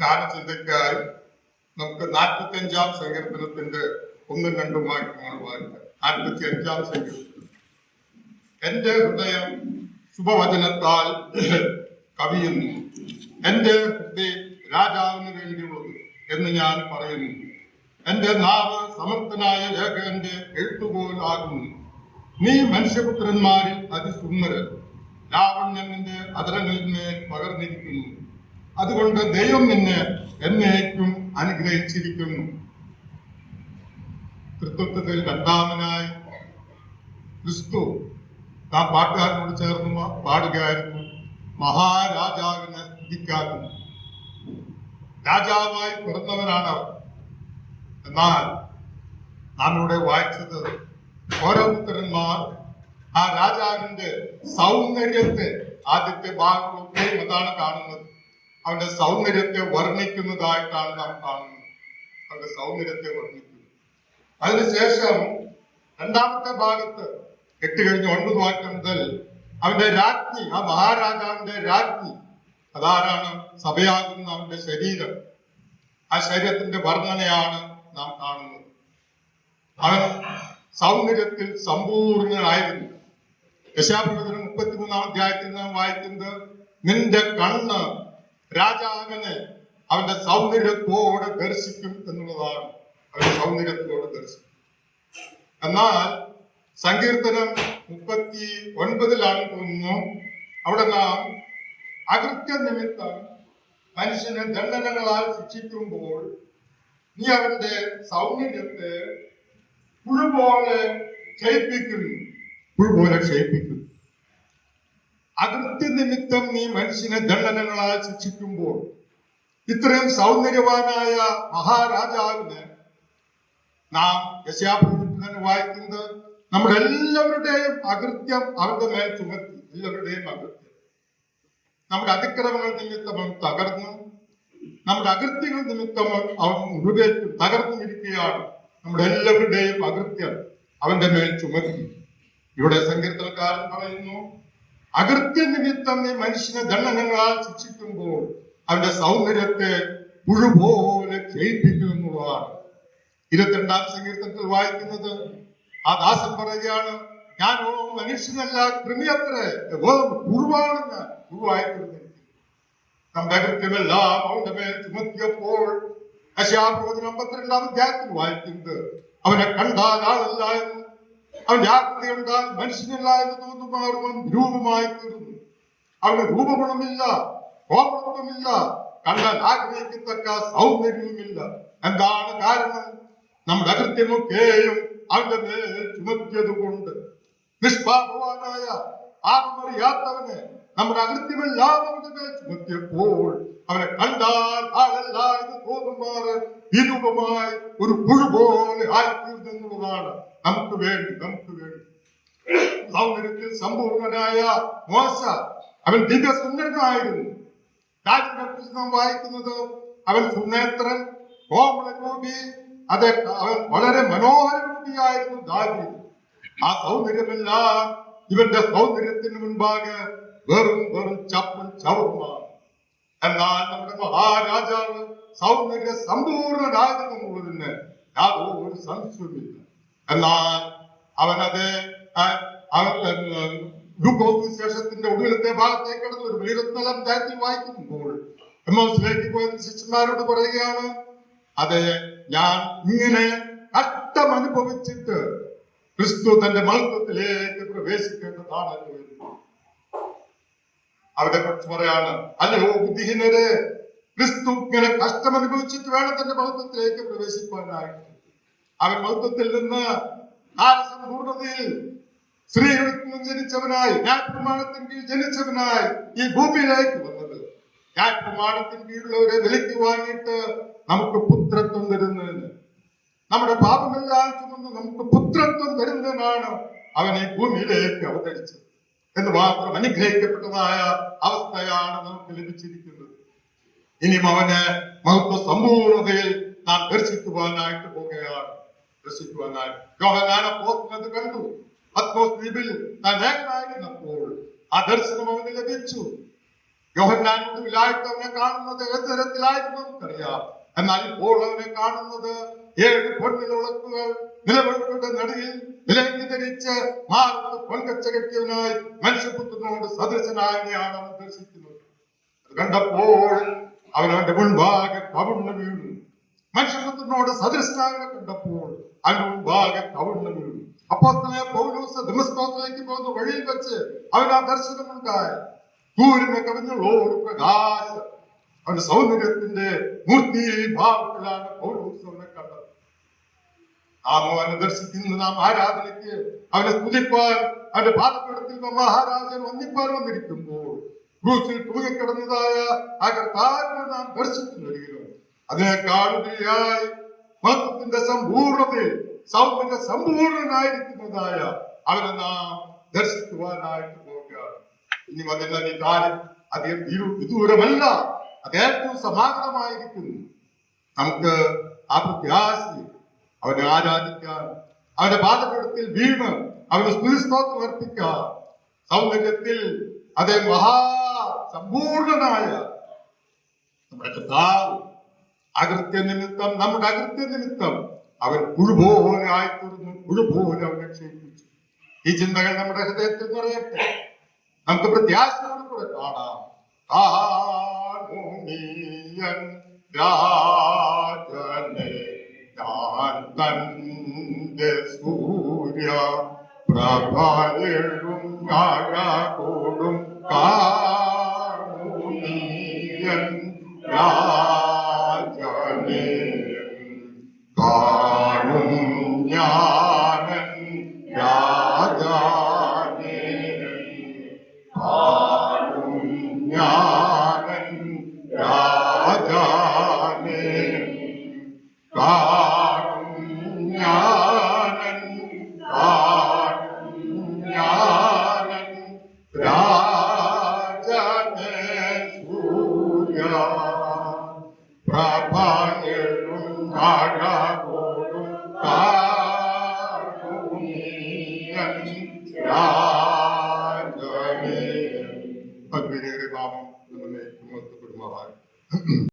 ധ്യാനചിന്തയ്ക്കായി നമുക്ക് 45-ാം സങ്കീർത്തനത്തിന്റെ 1-2 വാക്യങ്ങൾ വായിക്കാം. 45-ാം സങ്കീർത്തനം. എന്റെ ഹൃദയം ശുഭവചനത്താൽ കവിയുന്നു, എന്റെ ഹൃദയം രാജാവിന് വേണ്ടിയുള്ളത് എന്ന് ഞാൻ പറയുന്നു. എന്റെ നാവ് സമർത്ഥനായ ലേഖകന്റെ എഴുത്തുപോലാകുന്നു. നീ മനുഷ്യപുത്രന്മാരിൽ അതിസുന്ദരൻ, ലാവണ്യം നിന്റെ അധരങ്ങളിന്മേൽ പകർന്നിരിക്കുന്നു. അതുകൊണ്ട് ദൈവം നിന്നെ എന്നേക്കും അനുഗ്രഹിച്ചിരിക്കുന്നു. തൃത്വത്തിൽ രണ്ടാമനായി ക്രിസ്തു ആ പാട്ടുകാരനോട് ചേർന്ന് പാടുകയായിരുന്നു. മഹാരാജാവിനെ സ്തുതിക്കാക്കുന്നു. രാജാവായി പിറന്നവനാണ് അവർ. എന്നാൽ നാം ഇവിടെ വായിച്ചത് ഓരോ പുത്രന്മാർ ആ രാജാവിന്റെ സൗന്ദര്യത്തെ, ആദ്യത്തെ ഭാഗങ്ങളൊക്കെ അതാണ് കാണുന്നത്, അവന്റെ സൗന്ദര്യത്തെ വർണ്ണിക്കുന്നതായിട്ടാണ് നാം കാണുന്നത്. അവന്റെ സൗന്ദര്യത്തെ വർണ്ണിക്കുന്നു. അതിനുശേഷം രണ്ടാമത്തെ ഭാഗത്ത് 8-9 വാക്യം മുതൽ അവന്റെ രാജ്ഞി, ആ മഹാരാജാവിന്റെ രാജ്ഞി, അതാരാണ്? സഭയാകുന്ന അവന്റെ ശരീരം. ആ ശരീരത്തിന്റെ വർണ്ണനയാണ് നാം കാണുന്നത്. അവൻ സൗന്ദര്യത്തിൽ സമ്പൂർണനായിരുന്നു. യെശയ്യാപ്രവചനം 33-ാം അധ്യായത്തിൽ നാം വായിക്കുന്നത്, നിന്റെ കണ്ണ് രാജാവിനെ അവന്റെ സൗന്ദര്യത്തോടെ ദർശിക്കും എന്നുള്ളതാണ്. അവന്റെ സൗന്ദര്യത്തോടെ ദർശിക്കും. എന്നാൽ സങ്കീർത്തനം 39-ലാണ് തോന്നുന്നു, അവിടെ നാം അകൃത്യ നിമിത്തം മനുഷ്യനെ ദണ്ഡനങ്ങളാൽ ശിക്ഷിക്കുമ്പോൾ നീ അവന്റെ സൗന്ദര്യത്തെ പുഴുപോലെ ക്ഷയിപ്പിക്കുന്നു. അകൃത്യ നിമിത്തം നീ മനുഷ്യനെ ദണ്ഡനങ്ങളാൽ ശിക്ഷിക്കുമ്പോൾ ഇത്രയും സൗന്ദര്യവാനായ മഹാരാജാവിന് നാം യെശയ്യാപ്രവചനത്തിൽ വായിക്കുന്നത്, നമ്മുടെ എല്ലാവരുടെയും അകൃത്യം അവരുടെ മേൽ ചുമത്തി. എല്ലാവരുടെയും അകൃത്യം, നമ്മുടെ അതിക്രമങ്ങൾ നിമിത്തം അവൻ തകർന്നു, നമ്മുടെ അകൃത്യങ്ങൾ നിമിത്തം അവൻ മുറിവേറ്റും തകർന്നിരിക്കുകയാണ്. നമ്മുടെ എല്ലാവരുടെയും അകൃത്യം അവന്റെ മേൽ ചുമത്തി. ഇവിടെ സങ്കീർത്തനക്കാരൻ പറയുന്നു, അകൃത്യ നിമിത്തം നീ മനുഷ്യനെ ദണ്ഡനങ്ങളാൽ ശിക്ഷിക്കുമ്പോൾ അവന്റെ സൗന്ദര്യത്തെ പുഴുപോലെ ക്ഷയിപ്പിക്കും എന്നുള്ളതാണ്. 22-ാം സങ്കീർത്തനത്തിൽ വായിക്കുന്നത്, ആ ദാസൻ പറയുകയാണ്, ഞാനോ മനുഷ്യനല്ല, കൃമിയത്രേ, പുഴുവാണ് ഞാൻ, പുഴുവായിത്തീർന്നിരിക്കുന്നു. നമ്മുടെ അകൃത്യമെല്ലാം അവന്റെ മേൽ ചുമത്തിയപ്പോൾ യെശയ്യാപ്രവചനം 52-ാം അധ്യായത്തിൽ വായിക്കുന്നത്, അവനെ കണ്ടാൽ ആളല്ല എന്നും അവന്റെ ആകൃതി കണ്ടാൽ മനുഷ്യനല്ല എന്ന് തോന്നുമാറുവൻ രൂപമായി തീർന്നു. അവന് രൂപഗുണമില്ല, കോപത്വമില്ല, കണ്ടാൽ ആഗ്രഹിക്കത്തക്ക സൗന്ദര്യവുമില്ല. എന്താണ് കാരണം? നമ്മുടെ അകൃത്യമൊക്കെയും അവന്റെ മേൽ ചുമത്തിയത് കൊണ്ട്. നിഷ്പാപവാനായ ആത്മറിയാത്തവനെ നമ്മുടെ അകൃത്യമെല്ലാം അവന്റെ മേൽ ചുമത്തിയപ്പോൾ അവനെ കണ്ടാൽ ആളല്ല എന്ന് തോന്നുമാറ് വിരൂപമായി ഒരു പുഴു പോലെ ആയിത്തീർന്നെന്നുള്ളതാണ്. നമുക്ക് വേണ്ടി സൗന്ദര്യത്തിൽ സമ്പൂർണനായ മോശ, അവൻ ദിവ്യസുന്ദരനായിരുന്നു. രാജനെക്കുറിച്ച് നാം വായിക്കുന്നത്, അവൻ സുനേത്രൻ, കോമളരൂപി, അതെ, അവൻ വളരെ മനോഹര രൂപിയായിരുന്നു ദാവീദ്. ആ സൗന്ദര്യമെല്ലാം ഇവന്റെ സൗന്ദര്യത്തിന് മുൻപാകെ വെറും ചപ്പും ചവറുമാണ്. എന്നാൽ നമ്മുടെ മഹാരാജാവ് സൗന്ദര്യ സമ്പൂർണനാകുമെന്നുള്ളതിന് യാതൊരു സംശയമില്ല. എന്നാൽ അവനത് വിശേഷത്തിന്റെ ഒടുവിലത്തെ ഭാഗത്തേക്ക് കടന്നു ഒരു 24-ാം അധ്യായത്തിൽ വായിക്കുമ്പോൾ എമ്മൗസിലേക്ക് പോയ ശിഷ്യന്മാരോട് പറയുകയാണ്, അതെ, ഞാൻ ഇങ്ങനെ കഷ്ടം അനുഭവിച്ചിട്ട് ക്രിസ്തു തന്റെ മഹത്വത്തിലേക്ക് പ്രവേശിക്കേണ്ടതാണല്ലോ എന്ന് അവരെ കുറിച്ച് പറയാണ്. അല്ലയോ ബുദ്ധിഹീനരെ, ക്രിസ്തു ഇങ്ങനെ കഷ്ടം അനുഭവിച്ചിട്ട് വേണം തന്റെ മഹത്വത്തിലേക്ക് പ്രവേശിക്കാനായിട്ട്. അവൻ മഹത്വത്തിൽ നിന്ന് സമ്പൂർണതയിൽ സ്ത്രീകളിൽ നിന്നും ജനിച്ചവനായി, ന്യായപ്രമാണത്തിന് കീഴിൽ ജനിച്ചവനായി ഈ ഭൂമിയിലേക്ക് വന്നത്. ന്യായപ്രമാണത്തിന് കീഴിലുള്ളവരെ വിലയ്ക്ക് വാങ്ങിയിട്ട് നമുക്ക് പുത്രത്വം തരുന്നതിന്, നമ്മുടെ പാപമെല്ലാം ചുമന്ന് നമുക്ക് പുത്രത്വം തരുന്നതിനാണ് അവൻ ഈ ഭൂമിയിലേക്ക് അവതരിച്ചത് എന്ന് മാത്രം അനുഗ്രഹിക്കപ്പെട്ടതായ അവസ്ഥയാണ് നമുക്ക് ലഭിച്ചിരിക്കുന്നത്. ഇനിയും അവന് മഹത്വ സമ്പൂർണതയിൽ നാം ദർശിക്കുവാനായിട്ട് പോകുകയാണ്. യോഹന്നാൻ അപ്പോസ്തലൻ കണ്ടു. പത്മോസ് ദ്വീപിൽ താൻ ഏകനായിരുന്നപ്പോൾ ആ ദർശനം അവന് ലഭിച്ചു. യോഹന്നാൻ ഒടുവിലായിട്ട് അവനെ കാണുന്നത് ഏത് തരത്തിലായിരുന്നു നമുക്കറിയാം. എന്നാൽ ഇപ്പോൾ അവനെ കാണുന്നത് 7 പൊൻവിളക്കുകൾ നിലവിളക്കുകളുടെ നടുവിൽ വിലങ്ങി ധരിച്ച് മാറത്ത് പൊൻകച്ച കെട്ടിയവനായി മനുഷ്യപുത്രനോട് സദൃശനായനെയാണ് അവൻ ദർശിക്കുന്നത്. അത് കണ്ടപ്പോൾ അവനവന്റെ മുൻപാകെ കവിണ്ണു വീണു. മനുഷ്യപുത്രനോട് സദൃശനായവനെ കണ്ടപ്പോൾ അവന്റെ മുൻപാകെ കവിണ്ണു വീണു. അപ്പോസ്തലനായ പൗലോസ് ദമസ്കോസിലേക്ക് പോകുന്ന വഴിയിൽ വെച്ച് അവൻ ആ ദർശനമുണ്ടായി. സൂര്യനെ കവിഞ്ഞുള്ള ഒരു പ്രകാശം, അവന്റെ സൗന്ദര്യത്തിന്റെ മൂർത്തിഭാവത്തിലാണ് പൗലോസ് അവനെ കണ്ടത്. നാം അവനെ ദർശിക്കുന്ന നാം ആരാധനയ്ക്ക് അവനെ സ്തുതിപ്പാൻ അവന്റെ പാദപീഠത്തിൽ മഹാരാജൻ വന്നിപ്പാൻ വന്നിരിക്കുമ്പോൾ ക്രൂശിൽ തൂങ്ങിക്കിടന്നതായ ആ കർത്താവിനെ നാം ദർശിക്കുന്നെങ്കിലും അതിനേക്കാളുപരിയായി മഹത്വത്തിന്റെ സമ്പൂർണതയിൽ സൗന്ദര്യ സമ്പൂർണനായിരിക്കുന്നതായ അവനെ നാം ദർശിക്കുവാനായിട്ട് പോവുകയാണ്. ഇനി വന്നില്ല ഈ കാര്യം അധികം വിദൂരമല്ല, അത് ഏറ്റവും സമാഗതമായിരിക്കുന്നു. നമുക്ക് ആ പ്രത്യാശയിൽ അവനെ ആരാധിക്കാൻ, അവന്റെ പാദപീഠത്തിൽ വീണ് അവന് സ്തുതിസ്തോത്രം അർപ്പിക്കാൻ, സൗന്ദര്യത്തിൽ അതേ മഹാസമ്പൂർണനായ നമ്മുടെ കർത്താവ് അകൃത്യ നിമിത്തം, നമ്മുടെ അകൃത്യ നിമിത്തം അവൻ പുഴുപോലെ ആയിത്തീർന്നു, പുഴുപോലെ അവനെ ക്ഷയിപ്പിച്ചു. ഈ ചിന്തകൾ നമ്മുടെ ഹൃദയത്തിൽ നിറയട്ടെ. നമുക്ക് പ്രത്യാശയോട് കൂടെ കാണാം. രാജനെ ഞാൻ തന്റെ സൂര്യ പ്രഭയും കാഴോടും കാണുമീയൻ രാജനെ കാണും ഞാനൻ രാജാനെ കാണും ഞാനൻ രാജാനെ കാണും ഞാനൻ കാണും ഞാനൻ രാജനെ സൂര്യ പ്രഭയും കാഴോടും കാണുമീയൻ രാജാനെ